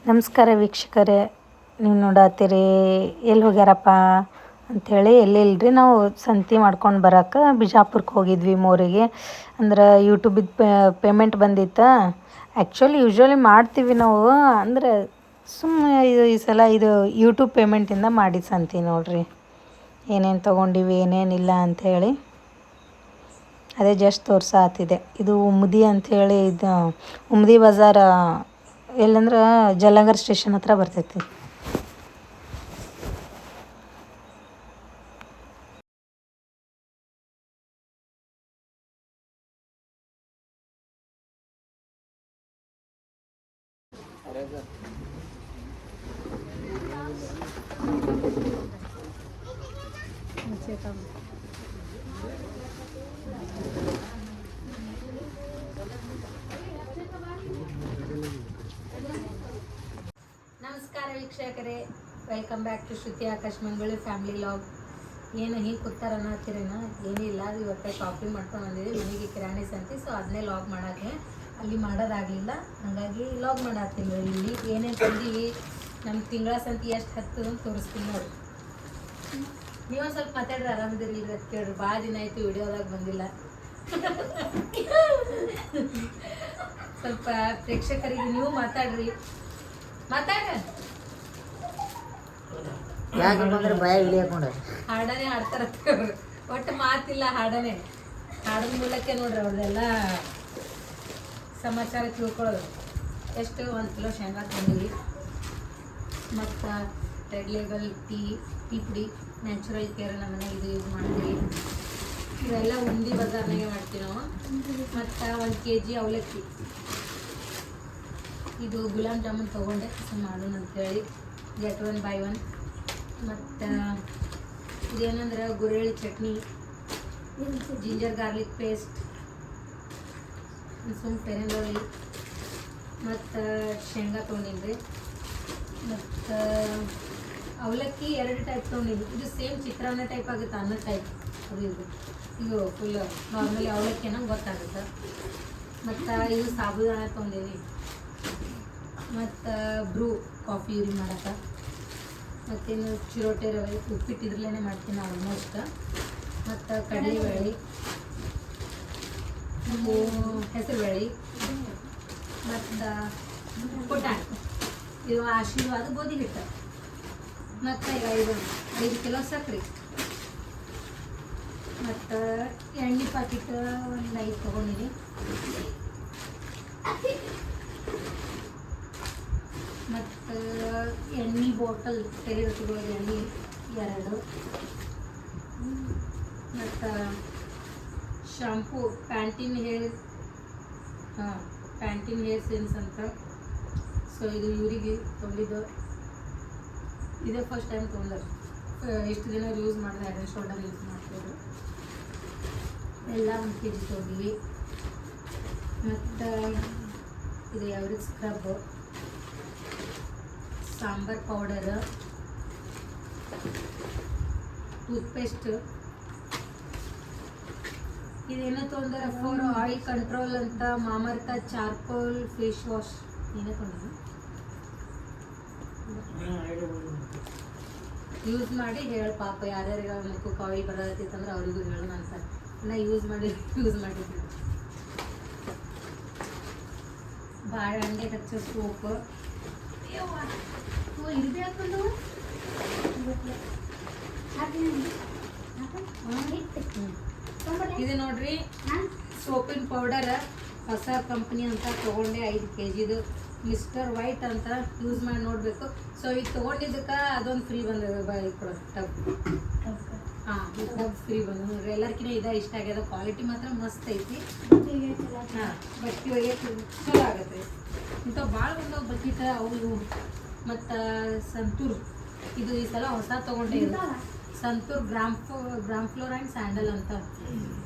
ನಮಸ್ಕಾರ ವೀಕ್ಷಕರೇ, ನೀವು ನೋಡತ್ತೀರಿ ಎಲ್ಲಿ ಹೋಗ್ಯಾರಪ್ಪ ಅಂಥೇಳಿ. ಎಲ್ಲಿಲ್ರಿ, ನಾವು ಸಂತೆ ಮಾಡ್ಕೊಂಡು ಬರೋಕೆ ಬಿಜಾಪುರಕ್ಕೆ ಹೋಗಿದ್ವಿ ಮೋರಿಗೆ. ಅಂದ್ರೆ ಯೂಟ್ಯೂಬಿದ್ದು ಪೇಮೆಂಟ್ ಬಂದಿತ್ತು. ಯೂಶ್ವಲಿ ಮಾಡ್ತೀವಿ ನಾವು, ಅಂದ್ರೆ ಸುಮ್ಮನೆ ಈ ಸಲ ಇದು ಯೂಟ್ಯೂಬ್ ಪೇಮೆಂಟಿಂದ ಮಾಡಿದ ಸಂತೆ ನೋಡ್ರಿ. ಏನೇನು ತೊಗೊಂಡಿವಿ ಏನೇನಿಲ್ಲ ಅಂಥೇಳಿ ಅದೇ ಜಸ್ಟ್ ತೋರ್ಸಾತಿದೆ. ಇದು ಉಮ್ದಿ ಅಂಥೇಳಿ, ಇದು ಉಮ್ದಿ ಬಜಾರ ಎಲ್ಲಂದ್ರೆ ಜಲನಗರ ಸ್ಟೇಷನ್ ಹತ್ರ ಬರ್ತೈತಿ. ನಮಸ್ಕಾರ ವೀಕ್ಷಕರೇ, ವೆಲ್ಕಮ್ ಬ್ಯಾಕ್ ಟು ಶ್ರುತಿ ಆಕಾಶ್ ಮಂಗಳ ಫ್ಯಾಮಿಲಿ ಲಾಗ್. ಏನು ಹೀಗೆ ಕೂತಾರ ಅನ್ನತ್ತೀರೇನ? ಏನಿಲ್ಲ, ಇವತ್ತು ಶಾಪಿಂಗ್ ಮಾಡ್ಕೊಂಡು ಬಂದಿದ್ವಿ ಮನೆಗೆ ಕಿರಾಣಿ ಸಂತೆ. ಸೊ ಅದನ್ನೇ ಲಾಗ್ ಮಾಡೋಕ್ಕೆ ಅಲ್ಲಿ ಮಾಡೋದಾಗಲಿಲ್ಲ, ಹಾಗಾಗಿ ಲಾಗ್ ಮಾಡತ್ತೀನಿ. ಇಲ್ಲಿ ಏನೇನು ತಂದೀವಿ, ನಮ್ಮ ತಿಂಗಳ ಸಂತೆ ಎಷ್ಟು ಹತ್ತು ಅಂತ ತೋರಿಸ್ತೀನಿ ನೋಡಿ. ನೀವೊಂದು ಸ್ವಲ್ಪ ಮಾತಾಡ್ರಿ, ಆರಾಮದಿರಿ ಇಲ್ಲ ಕೇಳ್ರಿ. ಭಾಳ ದಿನ ಆಯಿತು ವಿಡಿಯೋದಾಗ ಬಂದಿಲ್ಲ. ಸ್ವಲ್ಪ ಪ್ರೇಕ್ಷಕರಿಗೆ ನೀವು ಮಾತಾಡ್ರಿ, ಹಾಡನೇ ಹಾಡ್ತಾರ, ಒಟ್ಟು ಮಾತಿಲ್ಲ, ಹಾಡನೇ ಹಾಡಿನ ಮೂಲಕ ನೋಡ್ರಿ ಅವ್ರದ್ದೆಲ್ಲ ಸಮಾಚಾರ ತಿಳ್ಕೊಳ್ಳೋದು. ಎಷ್ಟು 1 ಕಿಲೋ ಶೇಂಗಾ ತಂದಿವಿ, ಮತ್ತು ರೆಡ್ ಲೇಬಲ್ ಟೀ ಪುಡಿ, ನ್ಯಾಚುರಲ್ ಕೇರ್ ನಮ್ಮ ಮನೆಗೆ ಇದು ಯೂಸ್ ಮಾಡ್ತೀವಿ. ಇವೆಲ್ಲ ಉಂಡಿ ಬಜಾರ್ನಾಗೆ ಮಾಡ್ತೀವಿ ನಾವು. ಮತ್ತು 1 kg ಅವಲಕ್ಕಿ, ಇದು ಗುಲಾಬ್ ಜಾಮೂನ್ ತೊಗೊಂಡೆ ಮಾಡೋಣ ಅಂಥೇಳಿ, get 1 buy 1. ಮತ್ತು ಇದೇನಂದ್ರೆ ಗುರೆಳ್ಳಿ ಚಟ್ನಿ, ಜಿಂಜರ್ ಗಾರ್ಲಿಕ್ ಪೇಸ್ಟ್, ಸುಮ್ಮ ಪೆರೆಂದೋಳಿ, ಮತ್ತು ಶೇಂಗಾ ತೊಗೊಂಡಿದ್ರಿ. ಮತ್ತು ಅವಲಕ್ಕಿ 2 ಟೈಪ್ ತೊಗೊಂಡಿದ್ವಿ. ಇದು ಸೇಮ್ ಚಿತ್ರಾನ್ನ ಟೈಪ್ ಆಗುತ್ತೆ, ಅನ್ನ ಟೈಪ್ ಅದು. ಇದು ಫುಲ್ ನಾರ್ಮಲಿ ಅವಲಕ್ಕಿ ಅನ್ನೋ ಗೊತ್ತಾಗುತ್ತೆ. ಮತ್ತು ಇದು ಸಾಬುದಾನ ತೊಗೊಂಡೀವಿ. ಮತ್ತು ಬ್ರೂ ಕಾಫಿ ಯೂಸ್ ಮಾಡೋಕೆ. ಮತ್ತೇನು ಚಿರೋಟೆ ರವೆ, ಉಪ್ಪಿಟ್ಟಿದ್ರಲ್ಲೇ ಮಾಡ್ತೀನಿ ಆಲ್ಮೋಸ್ಟ್. ಮತ್ತು ಕಡಲೆಬೇಳೆ, ಹೆಸರುಬೇಳೆ, ಮತ್ತು ಪುಟಾಣಿ, ಇದು ಆಶೀರ್ವಾದ ಗೋಧಿ ಹಿಟ್ಟು. ಮತ್ತು 5 ಕಿಲೋ ಸಕ್ಕರೆ, ಮತ್ತು ಎಣ್ಣೆ ಪ್ಯಾಕೆಟ್ 1 5 ತೊಗೊಂಡಿನಿ. ಮತ್ತು ಎಣ್ಣೆ ಬಾಟಲ್ ತೆಗೆದುಕೊಳ್ಳೋ ಎಣ್ಣೆ 2. ಮತ್ತು ಶಾಂಪೂ ಪ್ಯಾಂಟಿನ್ ಹೇರ್ ಸೆನ್ಸ್ ಅಂತ. ಸೊ ಇದು ಇವರಿಗೆ ತೊಗೊಂಡಿದ್ದು, ಇದೇ ಫಸ್ಟ್ ಟೈಮ್ ತೊಗೊಂಡ್ರು. ಎಷ್ಟು ದಿನ ಯೂಸ್ ಮಾಡಿದೆ, ಹೆಡ್ ಆ್ಯಂಡ್ ಶೋಲ್ಡರ್ ಯೂಸ್ ಮಾಡ್ತಿದ್ರು. ಎಲ್ಲ 1 kg ತೊಗೊಂಡಿವಿ. ಮತ್ತು ಇದು ಯಾವ್ದು ಸ್ಕ್ರಬ್, ಸಾಂಬಾರ್ ಪೌಡರ್, ಟೂತ್ಪೇಸ್ಟ್. ಇದೇನೋ ತೊಗೊಂಡ್ರೆ ಫಾರ್ ಆಯಿಲ್ ಕಂಟ್ರೋಲ್ ಅಂತ, ಮಾಮರ್ಥ ಚಾರ್ಕೋಲ್ ಫೇಸ್ ವಾಶ್. ಏನೇ ತೊಗೊಂಡು ಯೂಸ್ ಮಾಡಿ ಹೇಳಿ ಪಾಪ, ಯಾರ್ಯಾರಿಗೆ ಮುಖಕ್ಕೆ ಆಯಿಲ್ ಬರತ್ತಿತ್ತಂದ್ರೆ ಅವರಿಗೂ ಹೇಳೋಣ ಅಂತ ನಾ ಯೂಸ್ ಮಾಡಿದ್ವಿ. ಬಾಳೆಹಣ್ಣೆ ಹಚ್ಚೋ ಸೋಪ್, ಇರ್ಬಿ ಹಾಕೊಂಡು ಇದು ನೋಡ್ರಿ ಸೋಪಿನ ಪೌಡರ್, ಹೊಸ ಕಂಪ್ನಿ ಅಂತ ತೊಗೊಂಡೆ. 5 kgದು ಮಿಸ್ಟರ್ ವೈಟ್ ಅಂತ. ಯೂಸ್ ಮಾಡಿ ನೋಡಬೇಕು. ಸೊ ಈಗ ತೊಗೊಂಡಿದ್ದಕ್ಕೆ ಅದೊಂದು ಫ್ರೀ ಬಂದಿದೆ, ಟಬ್. ಈ ಟಬ್ ಫ್ರೀ ಬಂದ ನೋಡ್ರಿ. ಎಲ್ಲರಿಗಿಂತ ಇದೇ ಇಷ್ಟ ಆಗ್ಯದ. ಕ್ವಾಲಿಟಿ ಮಾತ್ರ ಮಸ್ತ್ ಐತಿ. ಬಟ್ಟೆ ಒಯ್ಯಕ್ಕೆ ಚಲೋ ಆಗತ್ತೆ. ಇಂಥವು ಭಾಳ ಬಂದವು ಬಕೆಟ್ ಅವು. ಮತ್ತು ಸಂತೂರ್, ಇದು ಈ ಸಲ ಹೊಸ ತೊಗೊಂಡೆ. ಇದು santoor gram flour and sandal ಅಂತ,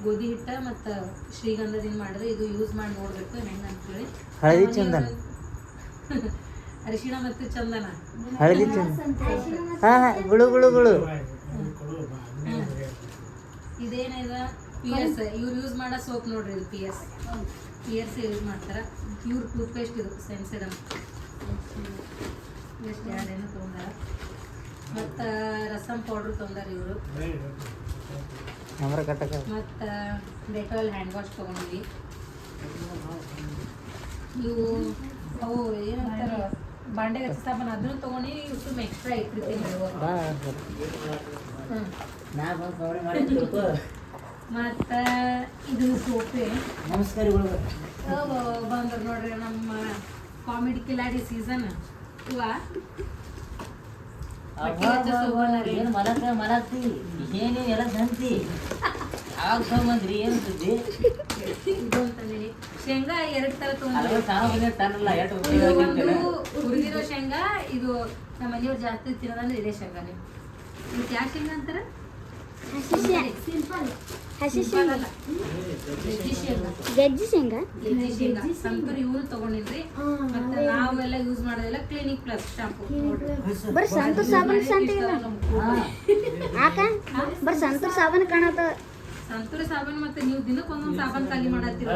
ಗೋಧಿ ಹಿಟ್ಟು ಮತ್ತು ಶ್ರೀಗಂಧದಿಂದ ಮಾಡಿದ್ರೆ. ಇದು ಯೂಸ್ ಮಾಡಿ ನೋಡಬೇಕು ಹೆಂಗೆ ಅಂತೇಳಿ. ಹಳದಿ ಚಂದನ, ಅರಿಶಿಣ ಮತ್ತು ಚಂದನ, ಹಳದಿ ಚಂದನ, ಗುಳು. ಇದೇನಿದೆ PS, ಇವ್ರು ಯೂಸ್ ಮಾಡೋ ಸೋಪ್ ನೋಡ್ರಿ. ಇದು PS ಯೂಸ್ ಮಾಡ್ತಾರೆ. ಪ್ಯೂರ್ ಟೂತ್ಪೇಸ್ಟ್ ಇದು, ಸೆನ್ಸಿಡಮ್. ಎಷ್ಟು ಎರಡೇನೋ ತೊಗೊಂಡಾರ. ಮತ್ತು ರಸಮ್ ಪೌಡ್ರ್ ತೊಗೊಂಡಾರ ಇವರು. ಮತ್ತು ಡೆಟಾಲ್ ಹ್ಯಾಂಡ್ ವಾಶ್ ತೊಗೊಂಡ್ವಿ. ಇವು ಅವು ಏನಂತಾರ ಬಾಂಡೆ ಹಚ್ಚ ಸಾಬಾನು ಅದನ್ನು ತೊಗೊಂಡು ಇವು ಸುಮ್ಮನೆ ಎಕ್ಸ್ಟ್ರಾ ಇಟ್ಟಿರ್ತೀನಿ. ಮತ್ತು ಇದು ಸೋಪೆ ನಮಸ್ಕಾರಗಳು ಬಂದ್ರು ನೋಡ್ರಿ ನಮ್ಮ ಕಾಮಿಡಿ ಕಿಲಾಡಿ ಸೀಸನ್ ಇವ ಏನು ಮಲಕ್ತಿ ಏನು ಎಲ್ಲ ಸಂತಿ ಆಗ ಸಂಬಂದ್ರಿ ಏನು ಸುದ್ದಿ ಇದು ಅಂತಂದೇಳಿ ಶೇಂಗಾ 2 ಥರ ತೊಗೊಂಡ್ರಿ. ತನ್ನಲ್ಲ ಒಂದು ಹುರಿದಿರೋ ಶೇಂಗಾ, ಇದು ನಮ್ಮ ಮನೆಯವ್ರು ಜಾಸ್ತಿ ತಿನ್ನೋದಂದ್ರೆ ಇದೇ ಶೇಂಗಾನೇ. ಇದಕ್ಕೆ ಯಾವ ಶೇಂಗಾ ಅಂತಾರೆ? ಗೆಜ್ಜಿ ಶೇಂಗಾ ಸಂತೂರ್ ಇವ್ರು ತಗೊಂಡಿದ್ರಿ. ಮತ್ತೆ ನಾವೆಲ್ಲ ಯೂಸ್ ಮಾಡೋದೆಲ್ಲ ಕ್ಲಿನಿಕ್ ಪ್ಲಸ್ ಶಾಂಪೂ ನೋಡ್ರಿ. ಬರೀ ಸಂತೂರ್ ಸಾಬೂನ್ ಸಂತಿಲ್ಲ ಆಕ ಬರೀ ಸಂತೂರ್ ಸಾಬೂನ್ ಕಾಣತ್ತ. ಸಂತೂರ್ ಸಾಬೂನು ಮತ್ತೆ ನೀವು ದಿನಕ್ಕೆ ಒಂದೊಂದು ಸಾಬೂನ್ ಖಾಲಿ ಮಾಡತ್ತೀರ.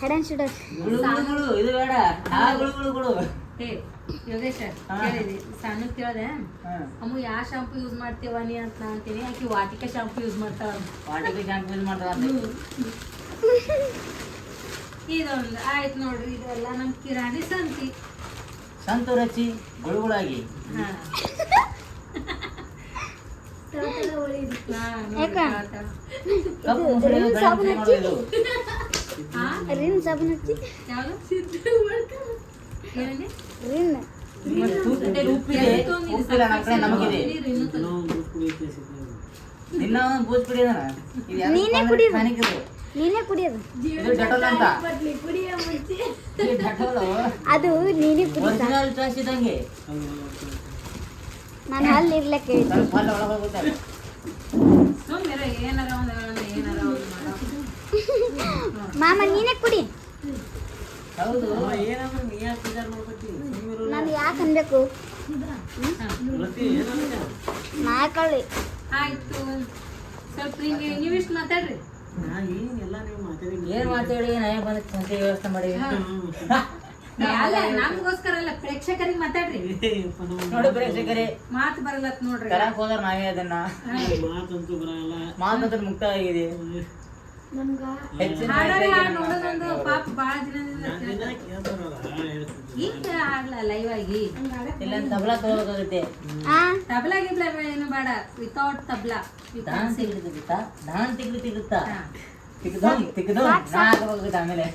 ಹೆಡ್ ಅಂಡ್ ಶೋಲ್ಡರ್ ಇದು ಬೇಡ ಹೇ ಯೋಗೇಶ ಕೇಳಿದಿ ಸಣ್ಣ ಕೇಳ್ದೆ ಅಮ್ಮ ಯಾವ ಶಾಂಪೂ ಯೂಸ್ ಮಾಡ್ತೀವ ನೀ ಅಂತ ನಾ ಅಂತೀನಿ. ಆಕಿ ವಾಟಿಕ ಶಾಂಪೂ ಯೂಸ್ ಮಾಡ್ತಾಳ. ಇದೊಂದು ಆಯ್ತು ನೋಡ್ರಿ. ಇದೆಲ್ಲ ನಮ್ ಕಿರಾಣಿ ಸಂತಿ ಸಂತೂರ್ ಹಚ್ಚಿ ಗುಳುಗುಳಾಗಿ ರಿನ್ ಸಾಬೂನ್ ಹಚ್ಚಿ ಏನಂడి ರಿನ್ ನೀನೇ ಕುಡಿಯೋದು ಅದು ನೀನೇ ಕುಡಿಯೋದು. ನಾನು ಅಲ್ಲಿ ಇರ್ಲಕ್ಕೆ ಮಾಮ ನೀನೇ ಕುಡಿ. ನಾನು ಯಾಕೆ ಅನ್ಬೇಕು ನಾಕಳ್ಳಿ ಆಯ್ತು. ಸ್ವಲ್ಪ ಹಿಂಗೆ ನೀವಿಷ್ಟು ಮಾತಾಡ್ರಿ. ಏನ್ ಮಾತಾಡಿ ನಾಯ ಬಂದ ಸಂತೆ ವ್ಯವಸ್ಥೆ ಮಾಡಿ ಅಲ್ಲ ನಮಗೋಸ್ಕರ ಅಲ್ಲ, ಪ್ರೇಕ್ಷಕರಿಗೆ ಮಾತಾಡ್ರಿ. ನೋಡಿ ಪ್ರೇಕ್ಷಕರೇ ಮಾತು ಬರಲತ್ ನೋಡ್ರಿ. ತರಕ್ ಹೋದ್ರ ನಾವೇ ಅದನ್ನ ಮಾತಂತ್ರ ಮುಕ್ತ ಆಗಿದೆ. ಹಾಡೋರೆ ಹಾಡು ನೋಡೋದೊಂದು ಪಾಪ ಬಾಳ ದಿನದಿಂದ ಹಿಂಗ ಹಾಡ್ಲ ಲೈವ್ ಆಗಿ. ಇಲ್ಲ ತಬಲಾ ತಗೋಬೇಕಾಗುತ್ತೆ. ತಬಲಾ ಗಿಬ್ಲಾ ಏನು ಬೇಡ, ವಿತೌಟ್ ತಬಲಾ ದಾನ್ ತೆಗಿತಾ ತಿಗ್ಗುತ್ತಾ ತಿಗ್ದು ನಾ ಹಾಕಬೇಕಾಗುತ್ತೆ ಆಮೇಲೆ.